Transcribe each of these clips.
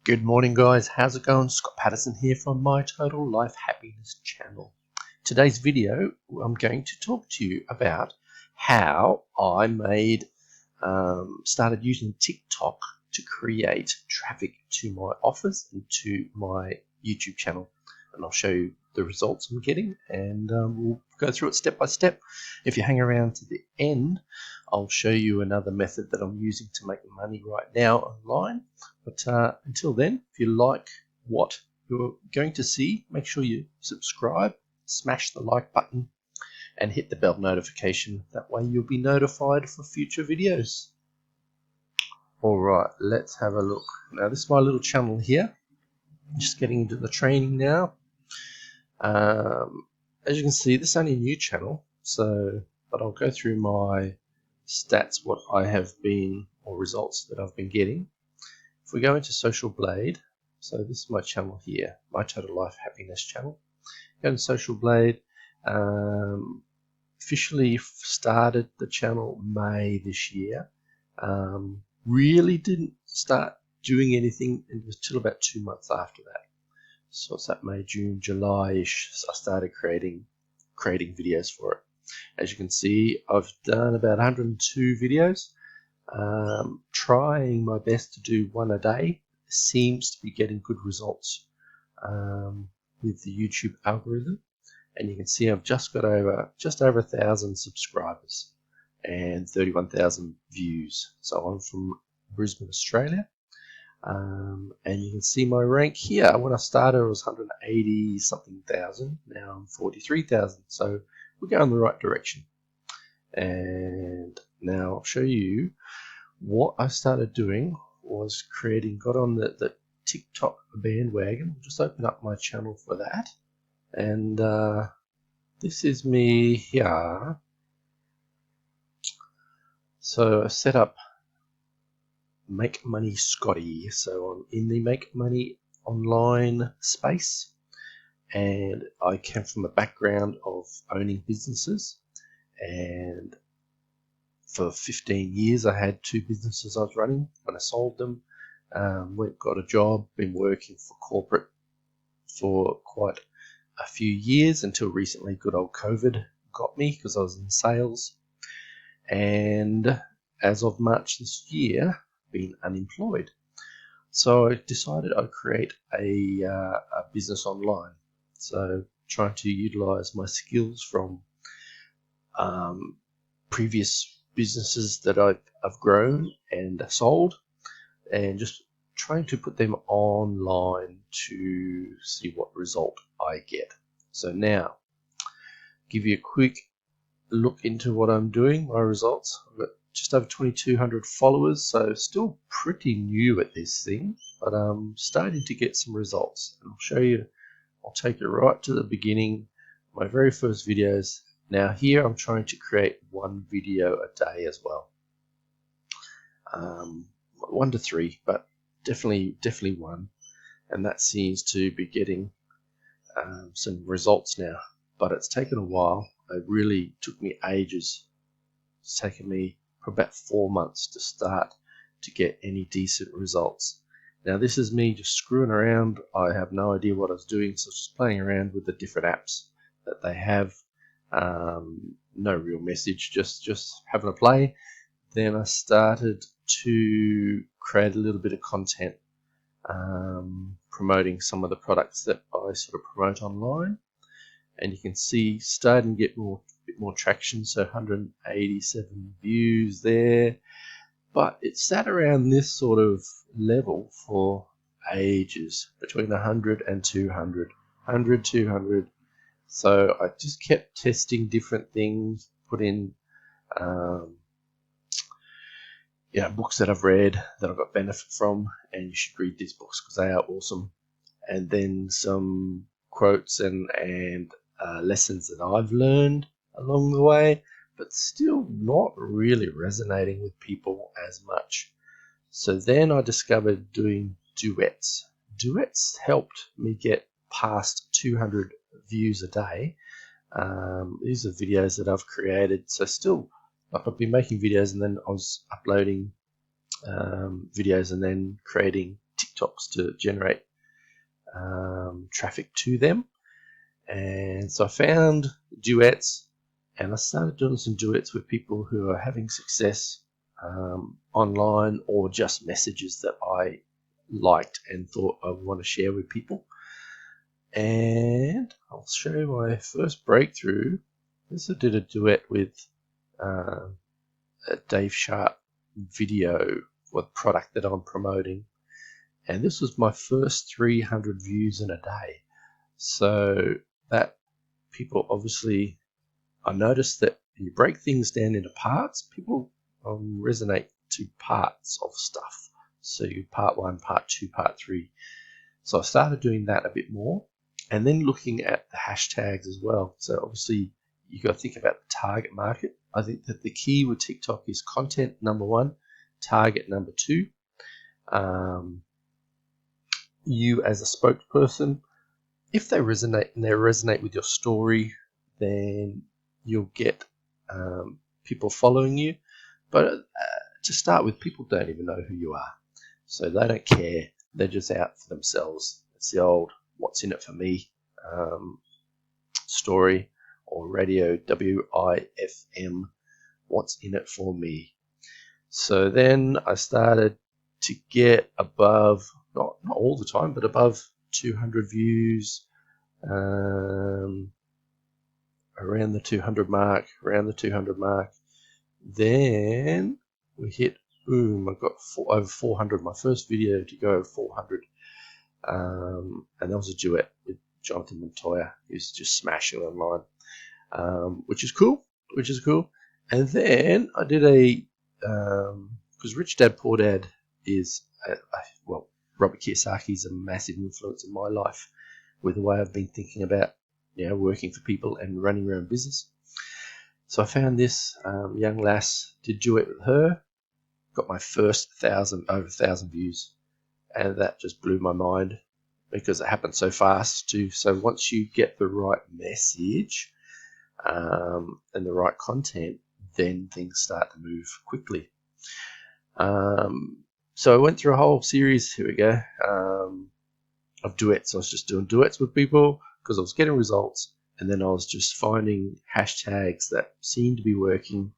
Good morning, guys. How's it going? Scott Patterson here from My Total Life Happiness channel. Today's video, I'm going to talk to you about how I started using TikTok to create traffic to my office and to my YouTube channel. And I'll show you the results I'm getting, and we'll go through it step by step. If you hang around to the end, I'll show you another method that I'm using to make money right now online. But until then, if you like what you're going to see, make sure you subscribe, smash the like button, and hit the bell notification. That way you'll be notified for future videos. Alright, let's have a look. Now this is my little channel here. I'm just getting into the training now. As you can see, this is only a new channel, but I'll go through my stats, what I have been, or results that I've been getting. If we go into Social Blade, so this is my channel here, My Total Life Happiness channel. Go into Social Blade, officially started the channel May this year. Really didn't start doing anything until about 2 months after that. So it's that May, June, July-ish, so I started creating videos for it. As you can see, I've done about 102 videos. Trying my best to do one a day. Seems to be getting good results with the YouTube algorithm, and you can see I've just got just over 1,000 subscribers and 31,000 views. So I'm from Brisbane, Australia, and you can see my rank here. When I started, it was 180 something thousand. Now I'm 43,000. So we're going the right direction. And now I'll show you what I started doing was got on the TikTok bandwagon. I'll just open up my channel for that. And this is me here. So I set up Make Money Scotty. So I'm in the Make Money online space. And I came from a background of owning businesses, and for 15 years I had 2 businesses I was running. When I sold them, got a job, been working for corporate for quite a few years until recently. Good old COVID got me because I was in sales, and as of March this year, been unemployed. So I decided I'd create a business online. So trying to utilize my skills from previous businesses that I've grown and sold, and just trying to put them online to see what result I get. So now, give you a quick look into what I'm doing, my results. I've got just over 2,200 followers, so still pretty new at this thing, but I'm starting to get some results. And I'll show you, I'll take you right to the beginning, my very first videos. Now here I'm trying to create 1 video a day as well. 1 to 3, but definitely 1. And that seems to be getting some results now. But it's taken a while. It really took me ages. It's taken me for about 4 months to start to get any decent results. Now this is me just screwing around. I have no idea what I was doing, so just playing around with the different apps that they have. No real message, just having a play. Then I started to create a little bit of content, promoting some of the products that I sort of promote online, and you can see starting to get a bit more traction. So 187 views there, but it sat around this sort of level for ages, between 100 and 200, 100, 200. So I just kept testing different things, put in books that I've read that I've got benefit from, and you should read these books because they are awesome. And then some quotes and lessons that I've learned along the way, but still not really resonating with people as much. So then I discovered doing duets. Duets helped me get past 200 views a day. These are videos that I've created, so still, like, I've been making videos and then I was uploading videos and then creating TikToks to generate traffic to them. And so I found duets, and I started doing some duets with people who are having success online, or just messages that I liked and thought I would want to share with people. And I'll show you my first breakthrough. This I did a duet with a Dave Sharp video with product that I'm promoting, and this was my first 300 views in a day. So that people obviously, I noticed that when you break things down into parts, people resonate to parts of stuff. So you part 1, part 2, part 3. So I started doing that a bit more, and then looking at the hashtags as well. So obviously you got to think about the target market. I think that the key with TikTok is content, number 1, target, number 2. You as a spokesperson, if they resonate with your story, then you'll get people following you. But to start with, people don't even know who you are, so they don't care. They're just out for themselves. It's the old "what's in it for me" story, or radio WIFM, what's in it for me. So then I started to get above, not all the time, but above 200 views, around the 200 mark, Then we hit, boom, I got over 400, my first video to go over 400. And that was a duet with Jonathan Montoya, who's just smashing online, which is cool. And then I did because Rich Dad Poor Dad is, Robert Kiyosaki is a massive influence in my life with the way I've been thinking about, working for people and running your own business. So I found this young lass, did duet with her, got my first over 1,000 views, and that just blew my mind because it happened so fast too. So once you get the right message and the right content, then things start to move quickly. So I went through a whole series, here we go, of duets. I was just doing duets with people because I was getting results, and then I was just finding hashtags that seemed to be working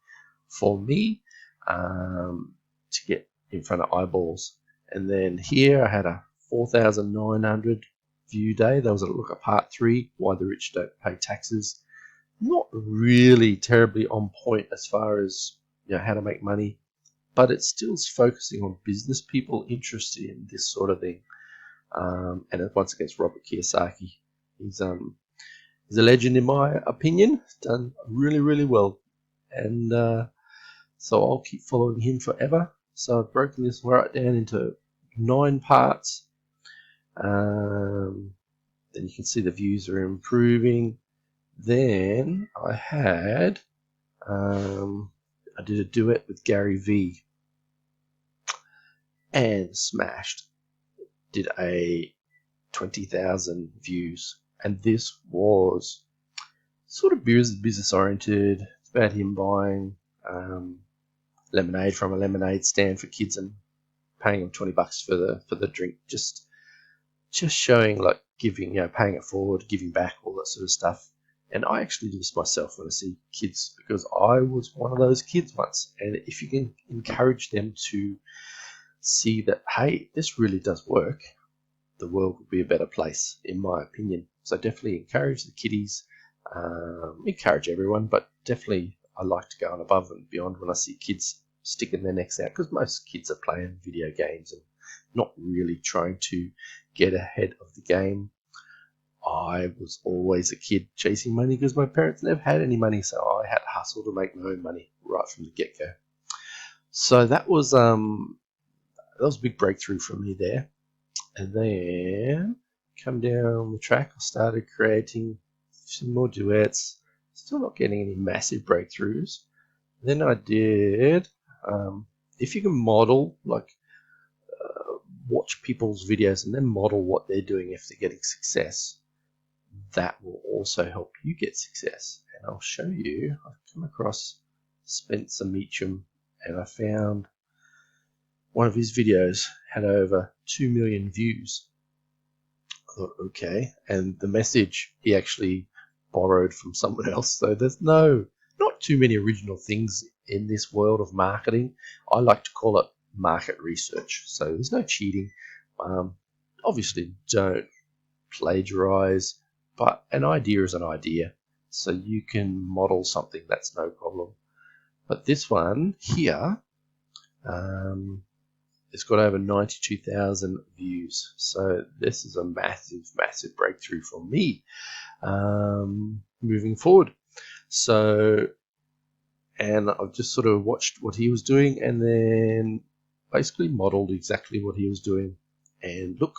for me to get in front of eyeballs. And then here I had a 4,900 view day. That was a look at part 3, why the rich don't pay taxes. Not really terribly on point as far as how to make money, but it's still focusing on business people interested in this sort of thing. And once again, it's Robert Kiyosaki. He's a legend in my opinion. Done really, really well, and so I'll keep following him forever. So I've broken this right down into 9 parts. Then you can see the views are improving. Then I had I did a duet with Gary Vee and smashed. Did a 20,000 views, and this was sort of business oriented. It's about him buying lemonade from a lemonade stand for kids and paying them $20 for the drink. Just showing like giving, paying it forward, giving back, all that sort of stuff. And I actually do this myself when I see kids, because I was one of those kids once. And if you can encourage them to see that, hey, this really does work, the world would be a better place, in my opinion. So definitely encourage the kiddies, encourage everyone, but definitely I like to go on above and beyond when I see kids sticking their necks out, because most kids are playing video games and not really trying to get ahead of the game. I was always a kid chasing money because my parents never had any money, so I had to hustle to make my own money right from the get-go. So that was a big breakthrough for me there. And then come down the track, I started creating some more duets. Still not getting any massive breakthroughs. Then I did, if you can model, watch people's videos and then model what they're doing if they're getting success, that will also help you get success. And I'll show you, I've come across Spencer Meacham, and I found one of his videos had over 2 million views. I thought, okay, and the message he actually borrowed from someone else. So there's not too many original things in this world of marketing. I like to call it market research. So there's no cheating. Obviously, don't plagiarize, but an idea is an idea. So you can model something, that's no problem. But this one here, it's got over 92,000 views. So this is a massive, massive breakthrough for me moving forward. So, and I've just sort of watched what he was doing and then basically modeled exactly what he was doing, and look,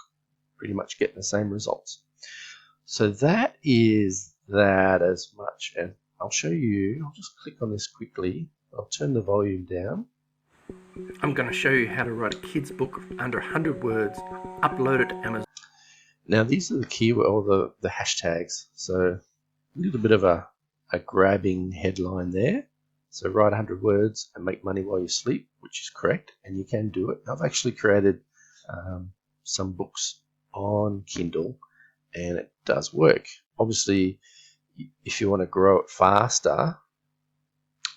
pretty much getting the same results. So that is that as much, and I'll show you. I'll just click on this quickly. I'll turn the volume down. I'm going to show you how to write a kid's book under 100 words, upload it to Amazon. Now these are the keyword, or the hashtags. So a little bit of a grabbing headline there. So write 100 words and make money while you sleep, which is correct, and you can do it. I've actually created some books on Kindle, and it does work. Obviously, if you want to grow it faster,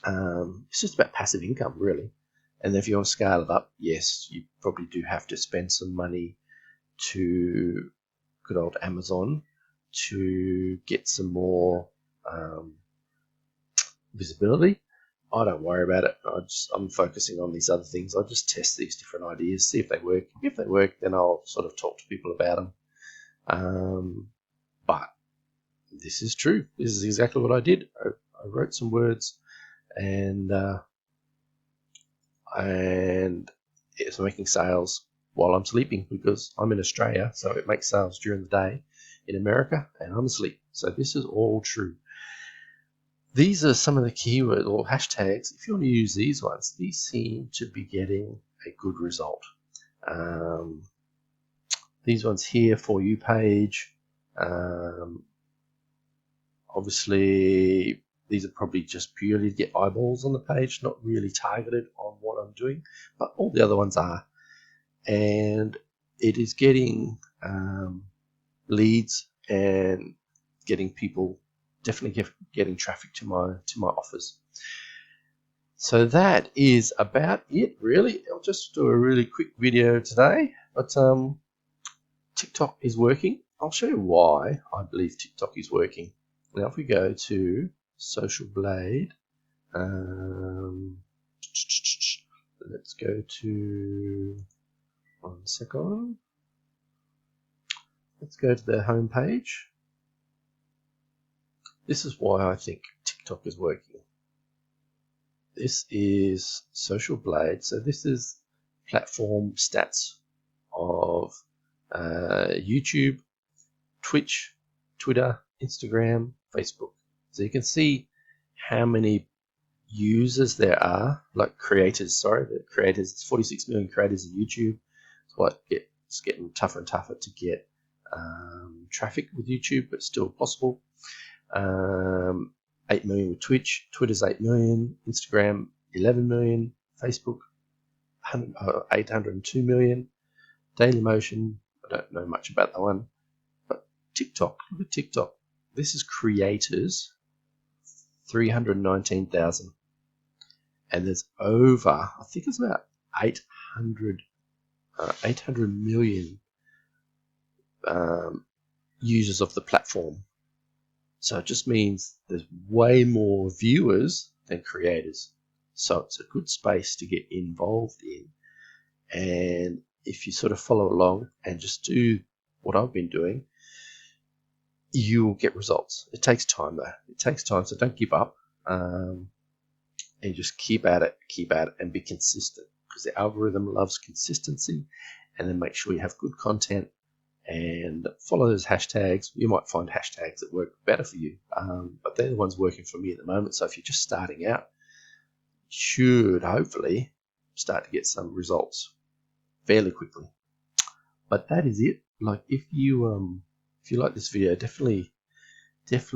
it's just about passive income, really. And if you want to scale it up, yes, you probably do have to spend some money to good old Amazon to get some more visibility. I don't worry about it. I'm focusing on these other things. I just test these different ideas, see if they work. If they work, then I'll sort of talk to people about them. But this is true. This is exactly what I did. I wrote some words, and it's making sales while I'm sleeping, because I'm in Australia, so it makes sales during the day in America, and I'm asleep. So this is all true. These are some of the keywords or hashtags. If you want to use these ones, these seem to be getting a good result. These ones here, For You page, obviously these are probably just purely to get eyeballs on the page, not really targeted on what I'm doing, but all the other ones are. And it is getting leads and getting people, definitely getting traffic to my offers. So that is about it, really. I'll just do a really quick video today, but TikTok is working. I'll show you why I believe TikTok is working. Now, if we go to Social Blade, let's go to, one second. Let's go to their homepage. This is why I think TikTok is working. This is Social Blade. So this is platform stats of YouTube, Twitch, Twitter, Instagram, Facebook. So you can see how many users there are, like creators, the creators. It's 46 million creators in YouTube. It's getting tougher and tougher to get traffic with YouTube, but still possible. 8 million with Twitch, Twitter's 8 million, Instagram 11 million, Facebook 802 million, Dailymotion, I don't know much about that one, but TikTok, look at TikTok. This is creators, 319,000, and there's over, I think it's about 800 million users of the platform. So it just means there's way more viewers than creators. So it's a good space to get involved in. And if you sort of follow along and just do what I've been doing, you will get results. It takes time though. It takes time, so don't give up. And just keep at it, and be consistent, because the algorithm loves consistency. And then make sure you have good content and follow those hashtags. You might find hashtags that work better for you, but they're the ones working for me at the moment. So if you're just starting out, you should hopefully start to get some results fairly quickly. But that is it. Like, if you like this video, definitely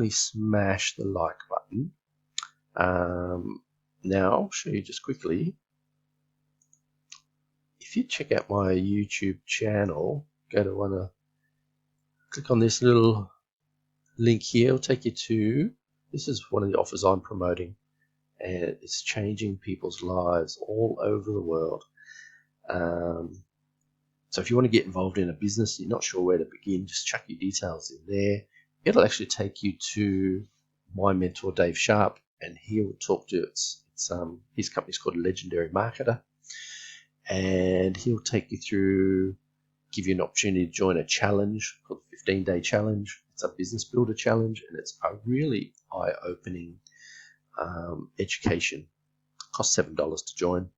smash the like button. Now I'll show you just quickly if you check out my YouTube channel, click on this little link here. It'll take you to, this is one of the offers I'm promoting, and it's changing people's lives all over the world. So if you want to get involved in a business, you're not sure where to begin, just chuck your details in there. It'll actually take you to my mentor, Dave Sharp, and he will talk to his company's called Legendary Marketer, and he'll take you through, give you an opportunity to join a challenge called 15-day challenge. It's a business builder challenge, and it's a really eye-opening education. It costs $7 to join,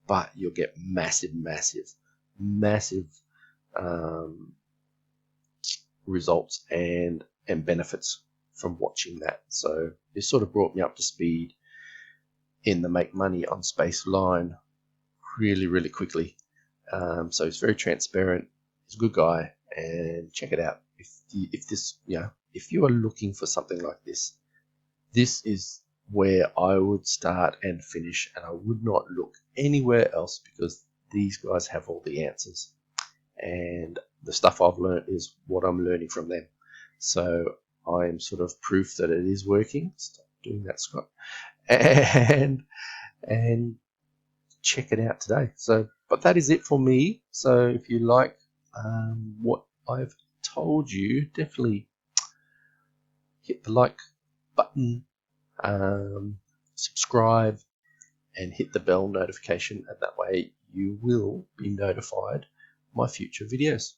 but you'll get massive results and benefits from watching that. So it sort of brought me up to speed in the Make Money on Space line really quickly. So he's very transparent. He's a good guy, and check it out. If you are looking for something like this, this is where I would start and finish, and I would not look anywhere else, because these guys have all the answers, and the stuff I've learned is what I'm learning from them. So I'm sort of proof that it is working. Stop doing that, Scott. And check it out today. So, but that is it for me. So if you like what I've told you, definitely hit the like button, subscribe, and hit the bell notification, and that way you will be notified of my future videos.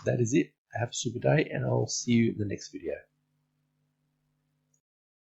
That is it. Have a super day, and I'll see you in the next video.